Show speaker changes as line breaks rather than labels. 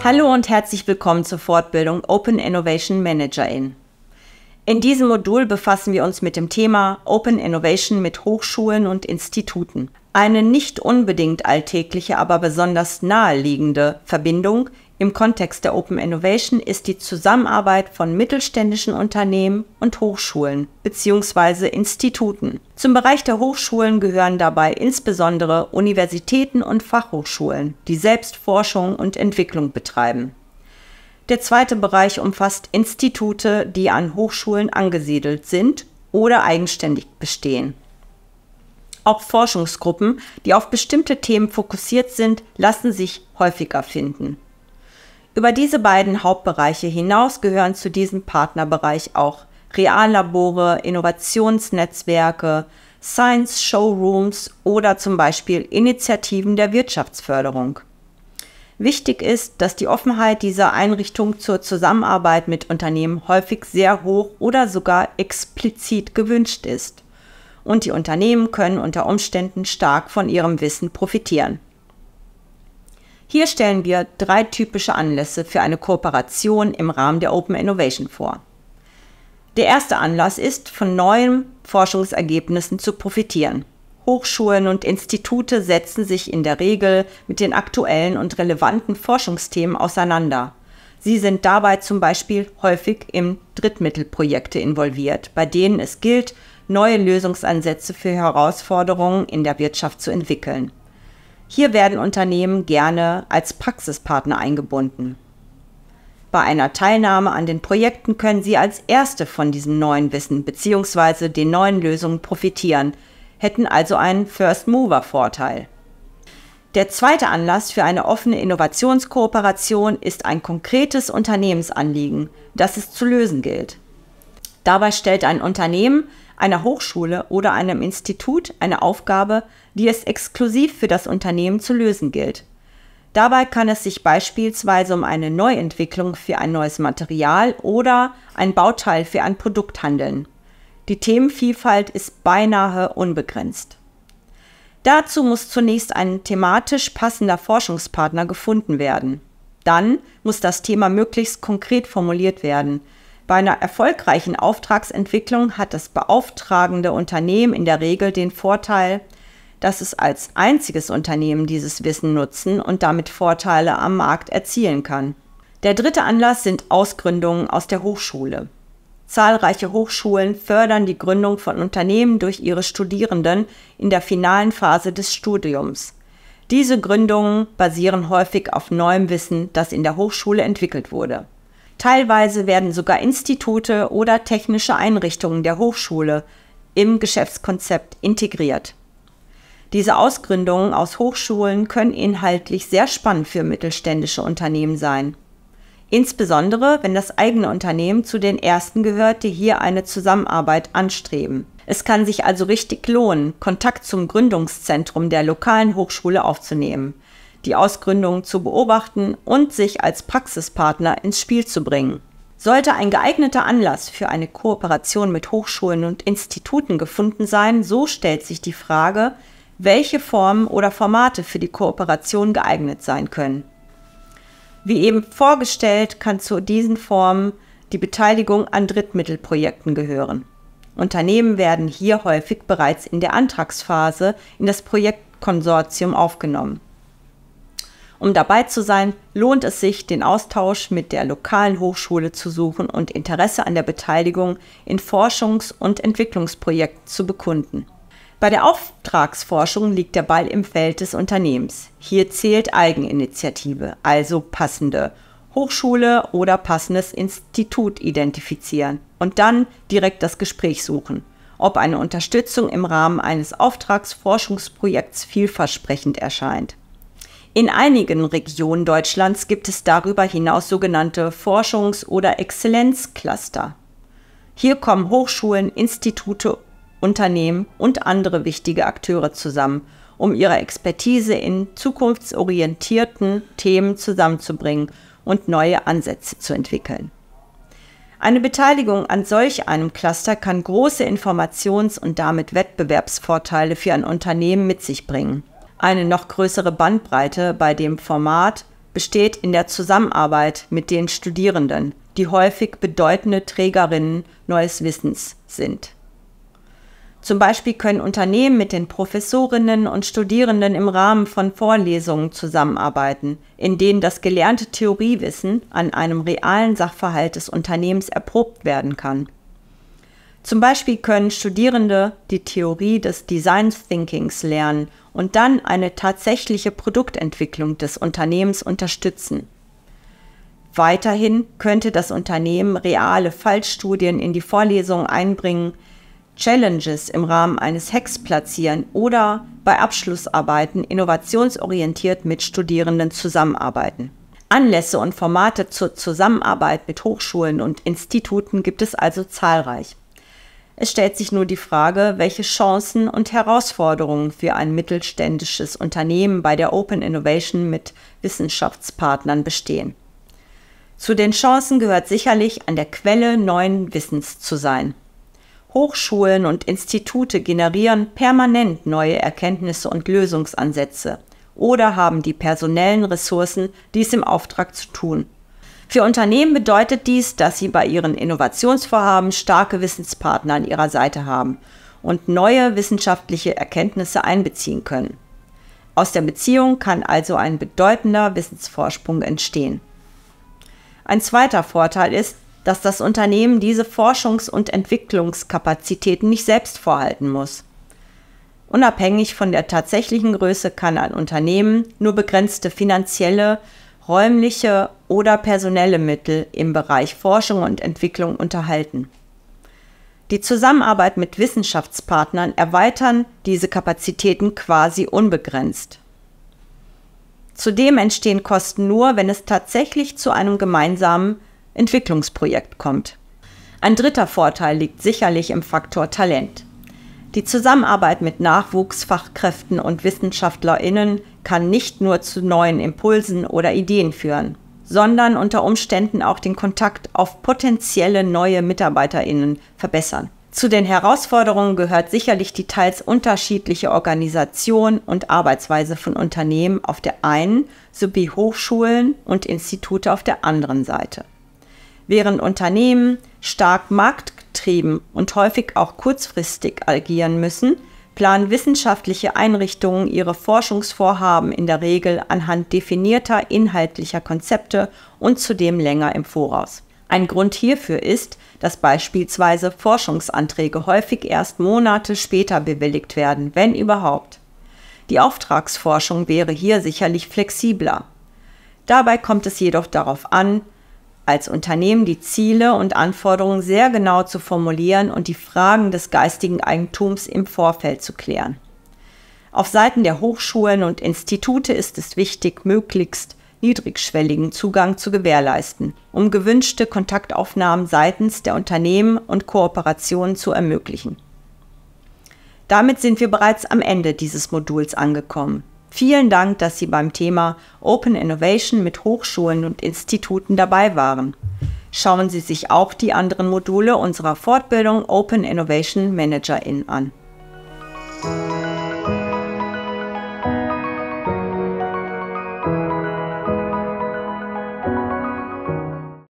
Hallo und herzlich willkommen zur Fortbildung Open Innovation Managerin. In diesem Modul befassen wir uns mit dem Thema Open Innovation mit Hochschulen und Instituten. Eine nicht unbedingt alltägliche, aber besonders naheliegende Verbindung im Kontext der Open Innovation ist die Zusammenarbeit von mittelständischen Unternehmen und Hochschulen bzw. Instituten. Zum Bereich der Hochschulen gehören dabei insbesondere Universitäten und Fachhochschulen, die selbst Forschung und Entwicklung betreiben. Der zweite Bereich umfasst Institute, die an Hochschulen angesiedelt sind oder eigenständig bestehen. Auch Forschungsgruppen, die auf bestimmte Themen fokussiert sind, lassen sich häufiger finden. Über diese beiden Hauptbereiche hinaus gehören zu diesem Partnerbereich auch Reallabore, Innovationsnetzwerke, Science Showrooms oder zum Beispiel Initiativen der Wirtschaftsförderung. Wichtig ist, dass die Offenheit dieser Einrichtungen zur Zusammenarbeit mit Unternehmen häufig sehr hoch oder sogar explizit gewünscht ist. Und die Unternehmen können unter Umständen stark von ihrem Wissen profitieren. Hier stellen wir 3 typische Anlässe für eine Kooperation im Rahmen der Open Innovation vor. Der erste Anlass ist, von neuen Forschungsergebnissen zu profitieren. Hochschulen und Institute setzen sich in der Regel mit den aktuellen und relevanten Forschungsthemen auseinander. Sie sind dabei zum Beispiel häufig in Drittmittelprojekte involviert, bei denen es gilt, neue Lösungsansätze für Herausforderungen in der Wirtschaft zu entwickeln. Hier werden Unternehmen gerne als Praxispartner eingebunden. Bei einer Teilnahme an den Projekten können Sie als Erste von diesem neuen Wissen bzw. den neuen Lösungen profitieren, hätten also einen First-Mover-Vorteil. Der zweite Anlass für eine offene Innovationskooperation ist ein konkretes Unternehmensanliegen, das es zu lösen gilt. Dabei stellt ein Unternehmen einer Hochschule oder einem Institut eine Aufgabe, die es exklusiv für das Unternehmen zu lösen gilt. Dabei kann es sich beispielsweise um eine Neuentwicklung für ein neues Material oder ein Bauteil für ein Produkt handeln. Die Themenvielfalt ist beinahe unbegrenzt. Dazu muss zunächst ein thematisch passender Forschungspartner gefunden werden. Dann muss das Thema möglichst konkret formuliert werden. Bei einer erfolgreichen Auftragsentwicklung hat das beauftragende Unternehmen in der Regel den Vorteil, dass es als einziges Unternehmen dieses Wissen nutzen und damit Vorteile am Markt erzielen kann. Der dritte Anlass sind Ausgründungen aus der Hochschule. Zahlreiche Hochschulen fördern die Gründung von Unternehmen durch ihre Studierenden in der finalen Phase des Studiums. Diese Gründungen basieren häufig auf neuem Wissen, das in der Hochschule entwickelt wurde. Teilweise werden sogar Institute oder technische Einrichtungen der Hochschule im Geschäftskonzept integriert. Diese Ausgründungen aus Hochschulen können inhaltlich sehr spannend für mittelständische Unternehmen sein. Insbesondere, wenn das eigene Unternehmen zu den ersten gehört, die hier eine Zusammenarbeit anstreben. Es kann sich also richtig lohnen, Kontakt zum Gründungszentrum der lokalen Hochschule aufzunehmen, die Ausgründung zu beobachten und sich als Praxispartner ins Spiel zu bringen. Sollte ein geeigneter Anlass für eine Kooperation mit Hochschulen und Instituten gefunden sein, so stellt sich die Frage, welche Formen oder Formate für die Kooperation geeignet sein können. Wie eben vorgestellt, kann zu diesen Formen die Beteiligung an Drittmittelprojekten gehören. Unternehmen werden hier häufig bereits in der Antragsphase in das Projektkonsortium aufgenommen. Um dabei zu sein, lohnt es sich, den Austausch mit der lokalen Hochschule zu suchen und Interesse an der Beteiligung in Forschungs- und Entwicklungsprojekten zu bekunden. Bei der Auftragsforschung liegt der Ball im Feld des Unternehmens. Hier zählt Eigeninitiative, also passende Hochschule oder passendes Institut identifizieren und dann direkt das Gespräch suchen, ob eine Unterstützung im Rahmen eines Auftragsforschungsprojekts vielversprechend erscheint. In einigen Regionen Deutschlands gibt es darüber hinaus sogenannte Forschungs- oder Exzellenzcluster. Hier kommen Hochschulen, Institute, Unternehmen und andere wichtige Akteure zusammen, um ihre Expertise in zukunftsorientierten Themen zusammenzubringen und neue Ansätze zu entwickeln. Eine Beteiligung an solch einem Cluster kann große Informations- und damit Wettbewerbsvorteile für ein Unternehmen mit sich bringen. Eine noch größere Bandbreite bei dem Format besteht in der Zusammenarbeit mit den Studierenden, die häufig bedeutende Trägerinnen neues Wissens sind. Zum Beispiel können Unternehmen mit den Professorinnen und Studierenden im Rahmen von Vorlesungen zusammenarbeiten, in denen das gelernte Theoriewissen an einem realen Sachverhalt des Unternehmens erprobt werden kann. Zum Beispiel können Studierende die Theorie des Design Thinkings lernen und dann eine tatsächliche Produktentwicklung des Unternehmens unterstützen. Weiterhin könnte das Unternehmen reale Fallstudien in die Vorlesungen einbringen, Challenges im Rahmen eines Hacks platzieren oder bei Abschlussarbeiten innovationsorientiert mit Studierenden zusammenarbeiten. Anlässe und Formate zur Zusammenarbeit mit Hochschulen und Instituten gibt es also zahlreich. Es stellt sich nur die Frage, welche Chancen und Herausforderungen für ein mittelständisches Unternehmen bei der Open Innovation mit Wissenschaftspartnern bestehen. Zu den Chancen gehört sicherlich, an der Quelle neuen Wissens zu sein. Hochschulen und Institute generieren permanent neue Erkenntnisse und Lösungsansätze oder haben die personellen Ressourcen, dies im Auftrag zu tun. Für Unternehmen bedeutet dies, dass sie bei ihren Innovationsvorhaben starke Wissenspartner an ihrer Seite haben und neue wissenschaftliche Erkenntnisse einbeziehen können. Aus der Beziehung kann also ein bedeutender Wissensvorsprung entstehen. Ein zweiter Vorteil ist, dass das Unternehmen diese Forschungs- und Entwicklungskapazitäten nicht selbst vorhalten muss. Unabhängig von der tatsächlichen Größe kann ein Unternehmen nur begrenzte finanzielle, räumliche oder personelle Mittel im Bereich Forschung und Entwicklung unterhalten. Die Zusammenarbeit mit Wissenschaftspartnern erweitern diese Kapazitäten quasi unbegrenzt. Zudem entstehen Kosten nur, wenn es tatsächlich zu einem gemeinsamen Entwicklungsprojekt kommt. Ein dritter Vorteil liegt sicherlich im Faktor Talent. Die Zusammenarbeit mit Nachwuchsfachkräften und WissenschaftlerInnen kann nicht nur zu neuen Impulsen oder Ideen führen, sondern unter Umständen auch den Kontakt auf potenzielle neue MitarbeiterInnen verbessern. Zu den Herausforderungen gehört sicherlich die teils unterschiedliche Organisation und Arbeitsweise von Unternehmen auf der einen sowie Hochschulen und Institute auf der anderen Seite. Während Unternehmen stark marktgetrieben und häufig auch kurzfristig agieren müssen, planen wissenschaftliche Einrichtungen ihre Forschungsvorhaben in der Regel anhand definierter inhaltlicher Konzepte und zudem länger im Voraus. Ein Grund hierfür ist, dass beispielsweise Forschungsanträge häufig erst Monate später bewilligt werden, wenn überhaupt. Die Auftragsforschung wäre hier sicherlich flexibler. Dabei kommt es jedoch darauf an, als Unternehmen die Ziele und Anforderungen sehr genau zu formulieren und die Fragen des geistigen Eigentums im Vorfeld zu klären. Auf Seiten der Hochschulen und Institute ist es wichtig, möglichst niedrigschwelligen Zugang zu gewährleisten, um gewünschte Kontaktaufnahmen seitens der Unternehmen und Kooperationen zu ermöglichen. Damit sind wir bereits am Ende dieses Moduls angekommen. Vielen Dank, dass Sie beim Thema Open Innovation mit Hochschulen und Instituten dabei waren. Schauen Sie sich auch die anderen Module unserer Fortbildung Open Innovation Managerin an.